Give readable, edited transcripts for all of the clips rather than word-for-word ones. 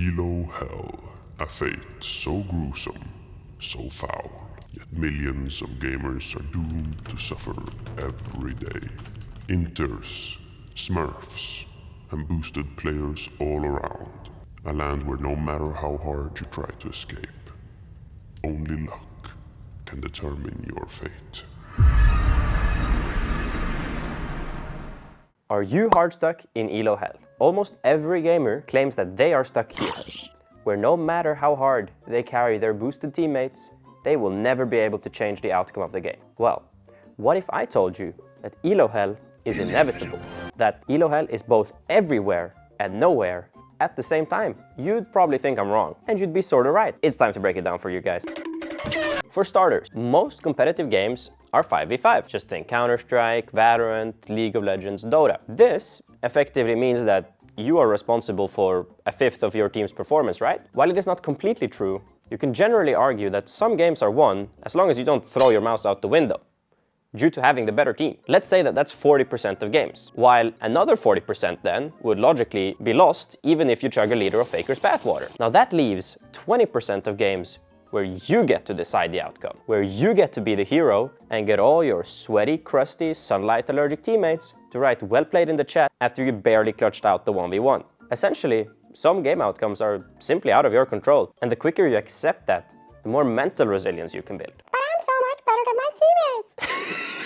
Elo Hell, a fate so gruesome, so foul, yet millions of gamers are doomed to suffer every day. Inters, smurfs, and boosted players all around. A land where no matter how hard you try to escape, only luck can determine your fate. Are you hard stuck in Elo Hell? Almost every gamer claims that they are stuck here, where no matter how hard they carry their boosted teammates, they will never be able to change the outcome of the game. Well, what if I told you that Elo Hell is inevitable? That Elo Hell is both everywhere and nowhere at the same time? You'd probably think I'm wrong, and you'd be sorta right. It's time to break it down for you guys. For starters, most competitive games are 5v5. Just think Counter-Strike, Valorant, League of Legends, Dota. This effectively means that you are responsible for a fifth of your team's performance, right? While it is not completely true, you can generally argue that some games are won as long as you don't throw your mouse out the window, due to having the better team. Let's say that that's 40% of games, while another 40% then would logically be lost even if you chug a liter of Faker's bathwater. Now that leaves 20% of games where you get to decide the outcome, where you get to be the hero and get all your sweaty, crusty, sunlight allergic teammates to write well played in the chat after you barely clutched out the 1v1. Essentially, some game outcomes are simply out of your control, and the quicker you accept that, the more mental resilience you can build. But I'm so much better than my teammates.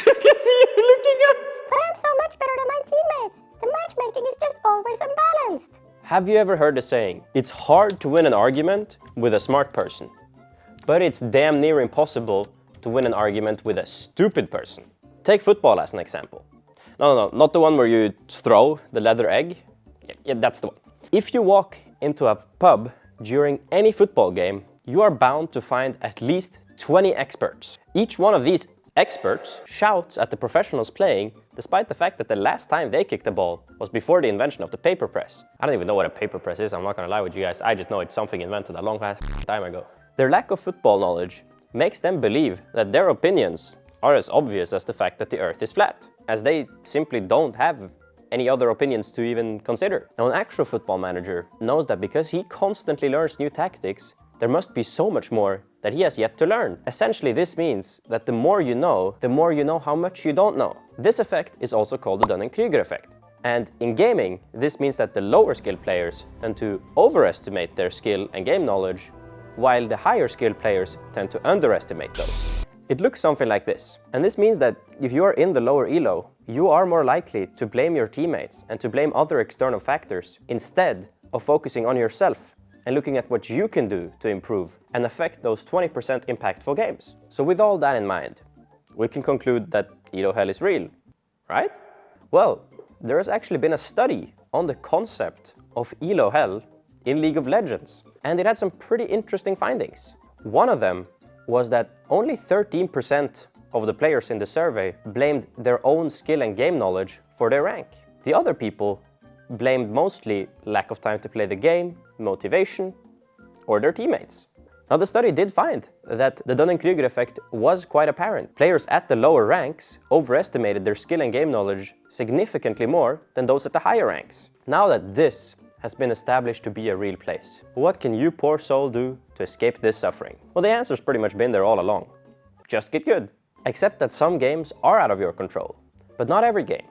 I can see you looking up. But I'm so much better than my teammates. The matchmaking is just always unbalanced. Have you ever heard the saying, it's hard to win an argument with a smart person, but it's damn near impossible to win an argument with a stupid person? Take football as an example. No, not the one where you throw the leather egg. Yeah, that's the one. If you walk into a pub during any football game, you are bound to find at least 20 experts. Each one of these experts shouts at the professionals playing, despite the fact that the last time they kicked the ball was before the invention of the paper press. I don't even know what a paper press is, I'm not gonna lie with you guys. I just know it's something invented a long time ago. Their lack of football knowledge makes them believe that their opinions are as obvious as the fact that the earth is flat, as they simply don't have any other opinions to even consider. Now, an actual football manager knows that because he constantly learns new tactics, there must be so much more that he has yet to learn. Essentially, this means that the more you know how much you don't know. This effect is also called the Dunning-Kruger effect. And in gaming, this means that the lower skilled players tend to overestimate their skill and game knowledge, while the higher skilled players tend to underestimate those. It looks something like this. And this means that if you are in the lower elo, you are more likely to blame your teammates and to blame other external factors instead of focusing on yourself and looking at what you can do to improve and affect those 20% impactful games. So with all that in mind, we can conclude that Elo Hell is real, right? Well, there has actually been a study on the concept of Elo Hell in League of Legends, and it had some pretty interesting findings. One of them was that only 13% of the players in the survey blamed their own skill and game knowledge for their rank. The other people blamed mostly lack of time to play the game, motivation, or their teammates. Now, the study did find that the Dunning-Kruger effect was quite apparent. Players at the lower ranks overestimated their skill and game knowledge significantly more than those at the higher ranks. Now that this has been established to be a real place, what can you poor soul do to escape this suffering? Well, the answer's pretty much been there all along. Just get good. Except that some games are out of your control, but not every game.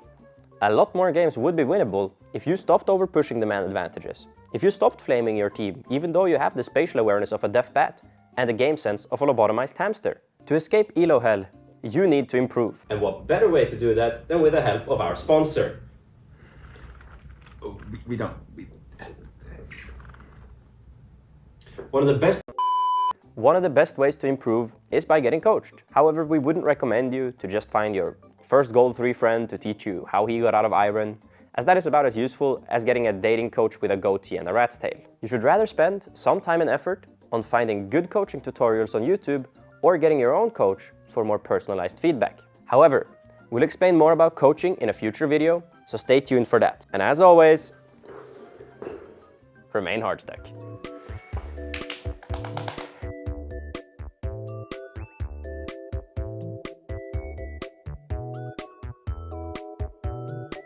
A lot more games would be winnable if you stopped over-pushing the man advantages. If you stopped flaming your team, even though you have the spatial awareness of a deaf bat and the game sense of a lobotomized hamster. To escape Elo Hell, you need to improve. And what better way to do that than with the help of our sponsor? Oh, One of the best ways to improve is by getting coached. However, we wouldn't recommend you to just find your first Gold 3 friend to teach you how he got out of Iron, as that is about as useful as getting a dating coach with a goatee and a rat's tail. You should rather spend some time and effort on finding good coaching tutorials on YouTube or getting your own coach for more personalized feedback. However, we'll explain more about coaching in a future video, so stay tuned for that. And as always, remain hardstuck.